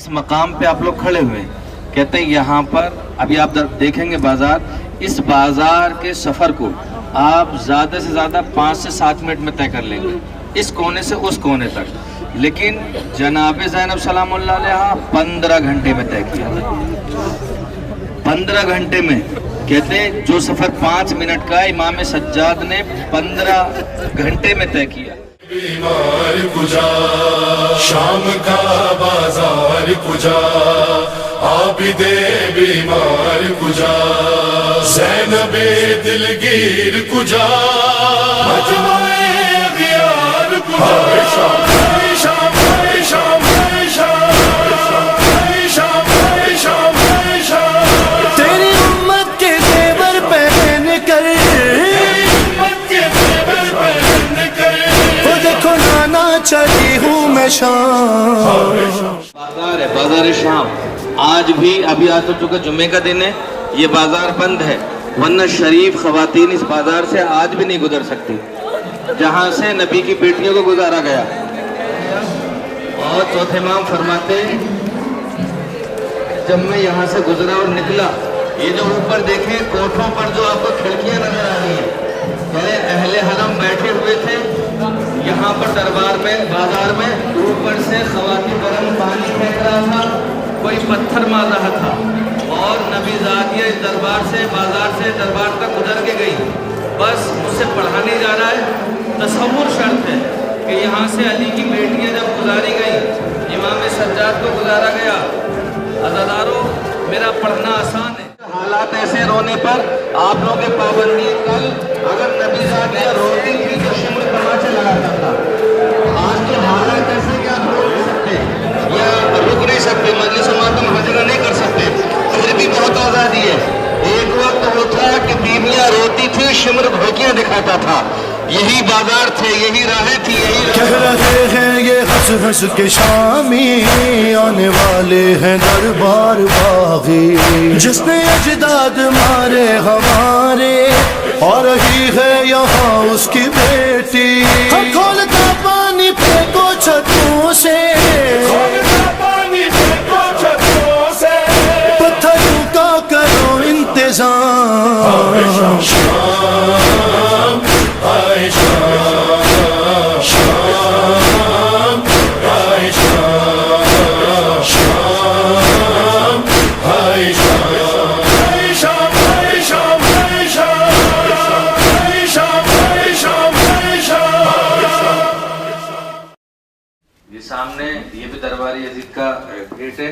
इस मकाम पे आप लोग खड़े हुए हैं, कहते हैं यहाँ पर अभी आप देखेंगे बाजार, इस बाजार के सफ़र को आप ज़्यादा से ज़्यादा 5 से 7 मिनट में तय कर लेंगे, इस कोने से उस कोने तक। लेकिन जनाब ज़ैनब सलामुल्लाह अलैहा 15 घंटे में तय किया। 15 घंटे में, कहते हैं जो सफ़र 5 मिनट का इमाम सज्जाद ने 15 घंटे में तय किया। बीमार कुजा शाम का बाजार कुजा आबिदे बीमार कुजा ज़ैनबे दिलगीर कुजा मजमाए अगियार कुजा तेरी उम्मत के ज़ेवर पहन कर वो देखो नाना चली हूँ मैं शाम। बाजार है, बाजार शाम। आज भी अभी आ तो चुका, जुम्मे का दिन है, ये बाजार बंद है, वरना शरीफ खवातीन इस बाजार से आज भी नहीं गुजर सकती, जहाँ से नबी की बेटियों को गुजारा गया। और चौथे इमाम फरमाते, जब मैं यहाँ से गुजरा और निकला, ये जो ऊपर देखें कोठों पर जो आपको खिड़कियाँ नजर आ रही हैं, यानी अहले हरम बैठे हुए थे यहाँ पर दरबार में, बाजार में। ऊपर से खवातीन गर्म पानी फेंक रहा था, कोई पत्थर मार रहा था, और नबी ज़ादिया इस दरबार से, बाजार से दरबार तक गुजर के गई। बस मुझसे पढ़ा नहीं जा रहा है, तसव्वुर शर्त है कि यहाँ से अली की बेटियाँ जब गुजारी गई, इमाम सज्जाद को गुजारा गया। अज़ादारों, मेरा पढ़ना आसान है। हालात ऐसे रोने पर आप लोगों के पाबंदी, कल अगर नबी ज़ादिया रोती थी तो शिमर तमाचे लगाता था। आज तो हालात ऐसे कि आप रोक नहीं सकते या रुक नहीं सकते, मजलिस मातम हाजिरा नहीं कर सकते, फिर भी बहुत आज़ादी है। एक वक्त वो था कि बीवियाँ रोती थी, शिमर भड़कियाँ दिखाता था। यही बाजार थे, यही राहें थी, यही कह रहे हैं ये हंस हंस के शामी, आने वाले हैं दरबार बागी, जिसने अजदाद मारे हमारे, और रही है यहाँ उसकी बेटी। हम खोलता पानी फेंको छतों से, पत्थरों का करो इंतजाम। सामने ये भी दरबारी यजीद का गेट है,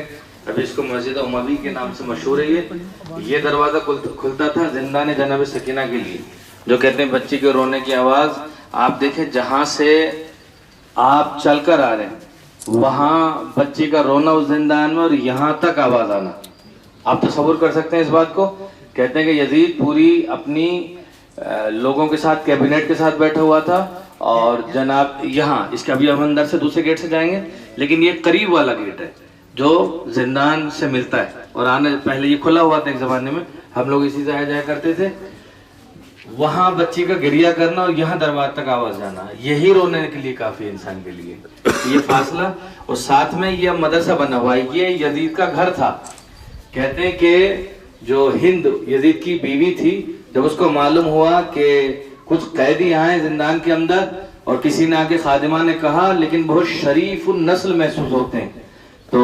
अभी इसको मस्जिद उमवी के नाम से मशहूर है। ये दरवाज़ा खुलता था जिंदान जनाब सकीना के लिए, जो कहते हैं बच्ची के रोने की आवाज़। आप देखें, जहाँ से आप चलकर आ रहे हैं वहाँ बच्ची का रोना उस जिंदान में, और यहाँ तक आवाज़ आना, आप तसव्वुर कर सकते हैं इस बात को। कहते हैं कि यजीद पूरी अपनी लोगों के साथ, कैबिनेट के साथ बैठा हुआ था, और जनाब यहाँ, इसका अभी हम अंदर से दूसरे गेट से जाएंगे, लेकिन ये करीब वाला गेट है जो जिंदान से मिलता है, और आने पहले ये खुला हुआ था एक ज़माने में, हम लोग इसी से आया जाया करते थे। वहाँ बच्ची का गिरिया करना और यहाँ दरबार तक आवाज़ जाना, यही रोने के लिए काफ़ी इंसान के लिए ये फासला। और साथ में ये मदरसा बना हुआ है, ये यजीद का घर था। कहते हैं कि जो हिंद यजीद की बीवी थी, जब उसको मालूम हुआ कि कुछ कैदी यहाँ हैं जिंदान के अंदर, और किसी ने आके खादिमा ने कहा लेकिन बहुत शरीफ नस्ल महसूस होते हैं, तो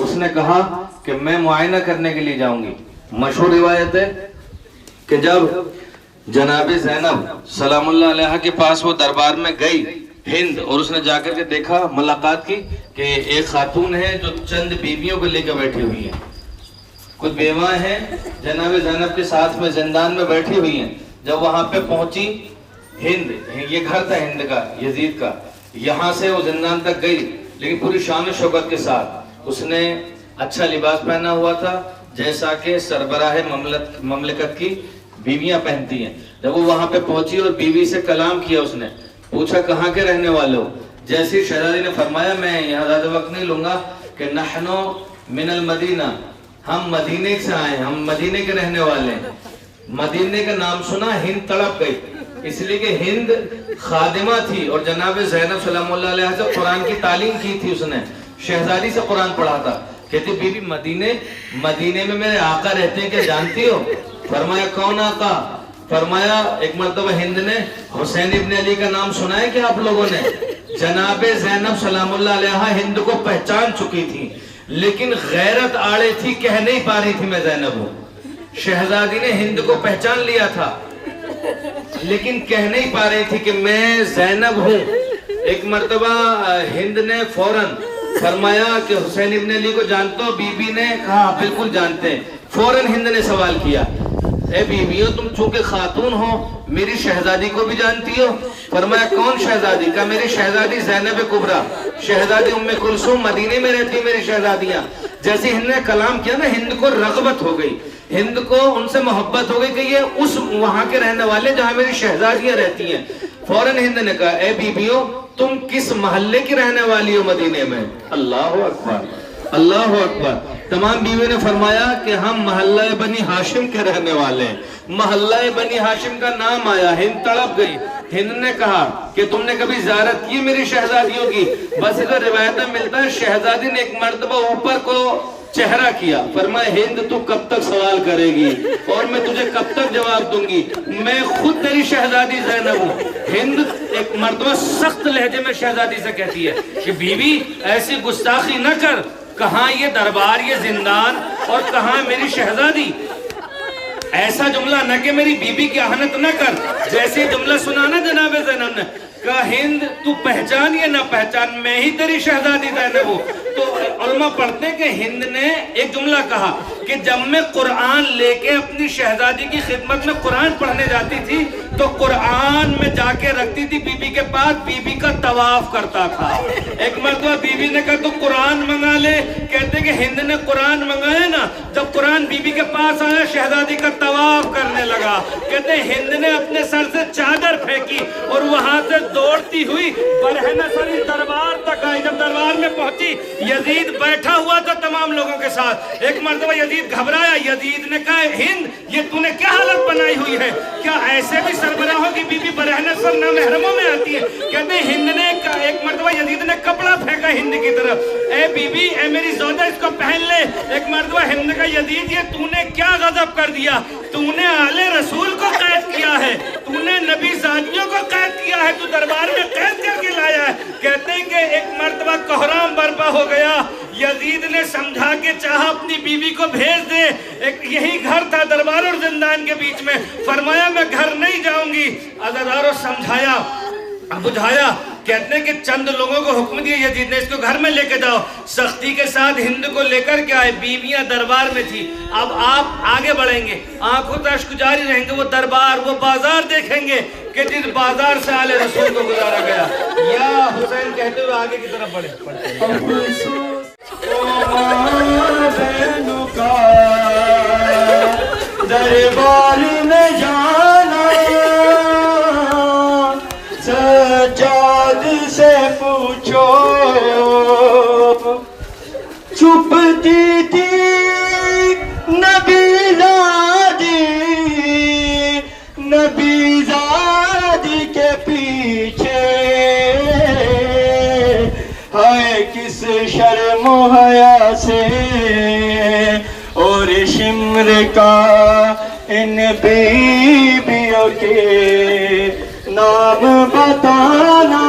उसने कहा कि मैं मुआयना करने के लिए जाऊंगी। मशहूर रिवायत है कि जब जनाब ज़ैनब सलामुल्लाह अलैहा के पास वो दरबार में गई हिंद, और उसने जाकर के देखा, मुलाकात की कि एक खातून है जो चंद बीवियों को लेकर बैठी हुई है, कुछ बेवाएं हैं जनाब ज़ैनब के साथ में जिंदान में बैठी हुई हैं। जब वहां पे पहुंची हिंद, ये घर था हिंद का, यजीद का, यहाँ से वो जिंदान तक गई, लेकिन पूरी शान शौकत के साथ। उसने अच्छा लिबास पहना हुआ था, जैसा कि सरबराह ममलकत की बीवियां पहनती हैं। जब वो वहां पे पहुंची और बीवी से कलाम किया, उसने पूछा कहाँ के रहने वाले हो। जैसे शहजादी ने फरमाया, मैं यहाँ ज्यादा वक्त नहीं लूंगा, कि नहनो मिनल मदीना, हम मदीने से आए, हम मदीने के रहने वाले हैं। मदीने का नाम सुना, हिंद तड़प गई, इसलिए कि हिंद खादिमा थी और जनाब ज़ैनब सलामुल्लाह अलैहा से कुरान की तालीम की थी, उसने शहजादी से कुरान पढ़ा था। کہتی بیوی مدینے میں میرے آقا رہتے ہیں، کیا جانتی ہو؟ فرمایا کون آقا؟ فرمایا ایک مرتبہ ہند نے حسین ابن علی کا نام سنا ہے کیا آپ لوگوں نے؟ جناب زینب سلام اللہ علیہا ہند کو پہچان چکی تھی، لیکن غیرت آڑے تھی، کہہ نہیں پا رہی تھی میں زینب ہوں۔ شہزادی نے ہند کو پہچان لیا تھا لیکن کہہ نہیں پا رہی تھی کہ میں زینب ہوں۔ ایک مرتبہ ہند نے فوراً فرمایا کہ حسین ابن علی کو جانتے ہو؟ بی بی نے کہا بالکل جانتے ہیں۔ فوراً ہند نے سوال کیا، اے بیویوں تم چونکہ خاتون ہو میری شہزادی کو بھی جانتی ہو؟ فرمایا کون شہزادی؟ کہا میری شہزادی زینب کبریٰ، شہزادی ام کلثوم، مدینے میں رہتی میری شہزادیاں۔ جیسے ہند نے کلام کیا نا، ہند کو رغبت ہو گئی، ہند کو ان سے محبت ہو گئی کہ یہ اس وہاں کے رہنے والے جہاں میری شہزادیاں رہتی ہیں۔ فوراً ہند نے کہا اے بیویوں تم کس محلے کی رہنے والی ہو مدینے میں؟ اللہ اکبر، اللہ اکبر۔ تمام بیویوں نے فرمایا کہ ہم محلہ بنی ہاشم کے رہنے والے ہیں۔ محلہ بنی ہاشم کا نام آیا، ہند تڑپ گئی۔ ہند نے کہا کہ تم نے کبھی زیارت کی میری شہزادیوں کی؟ بس ادھر روایت میں ملتا ہے شہزادی نے ایک مرتبہ اوپر کو چہرہ کیا، فرمایا ہند تو کب تک سوال کرے گی اور میں تجھے کب تک جواب دوں گی، میں خود تیری شہزادی زینب ہوں۔ ہند ایک مرتبہ سخت لہجے میں شہزادی سے کہتی ہے کہ بیوی ایسی گستاخی نہ کر، کہاں یہ دربار یہ زندان اور کہاں میری شہزادی، ایسا جملہ نہ کہ میری بیوی کی اہانت نہ کر۔ جیسے جملہ سنا نا جناب زینب نے کہا ہند تو پہچان یا نہ پہچان میں ہی تیری شہزادی زینب ہوں۔ تو علماء پڑھتے ہیں کہ ہند نے ایک جملہ کہا کہ جب میں قرآن لے کے اپنی شہزادی کی خدمت میں قرآن پڑھنے جاتی تھی تو قرآن میں جا کے رکھتی تھی بی بی کے پاس، بی بی کا طواف کرتا تھا۔ ایک مرتبہ بی بی نے کہا تو قرآن منگا لے، کہتے کہ ہند نے قرآن منگایا نا، جب قرآن بی بی کے پاس آیا شہزادی کا طواف کرنے لگا۔ کہتے ہند نے اپنے سر سے چادر پھینکی اور وہاں سے دوڑتی ہوئی برہنسری دربار تک آئی۔ جب دربار میں پہنچی یزید بیٹھا ہوا تھا تمام لوگوں کے ساتھ۔ ایک مرتبہ یزید گھبرایا، یزید نے کہا ہند یہ تو نے کیا حالت بنائی ہوئی ہے؟ کیا ایسے بھی سربراہوں کی بی بی برہنسر نامحرموں میں آتی ہے؟ کہتے ہیں ہند نے ایک مرتبہ یزید نے کپڑا پھینکا ہند کی طرف، اے بی بی اے میری زوجہ اس کو پہن لے۔ ایک مرتبہ ہند نے کہا یزید یہ تو نے کیا غضب کر دیا، تو نے آل رسول کو قید کیا ہے، تو نے نبی زادیوں کو قید کیا ہے، تو دربار میں قید کر کے لایا ہے۔ کہتے ہیں کہ ایک مرتبہ کوہرام برپا ہو گیا، یزید نے سمجھا کے چاہا اپنی بیوی کو بھیج دے، ایک یہی گھر تھا دربار اور زندان کے بیچ میں، فرمایا میں گھر نہیں جاؤں گی۔ عزاداروں سمجھایا بجھایا، کہتے ہیں کہ چند لوگوں کو حکم دیا یزید نے اس کو گھر میں لے کے جاؤ، سختی کے ساتھ ہند کو لے کر کے آئے، بیویاں دربار میں تھی۔ اب آپ آگے بڑھیں گے، آنکھوں سے اشک جاری رہیں گے، وہ دربار وہ بازار دیکھیں گے کہ جس بازار سے آل رسول کو گزارا گیا۔ یا حسین کہتے ہوئے آگے کی طرف بڑھیں۔ دربار میں جانا سجاد سے پوچھو، چھپتی تھی نبی زادی کے پیچھے، ہائے کس شرم و حیا سے اور شمر کا ان بیویوں کے نام بتانا۔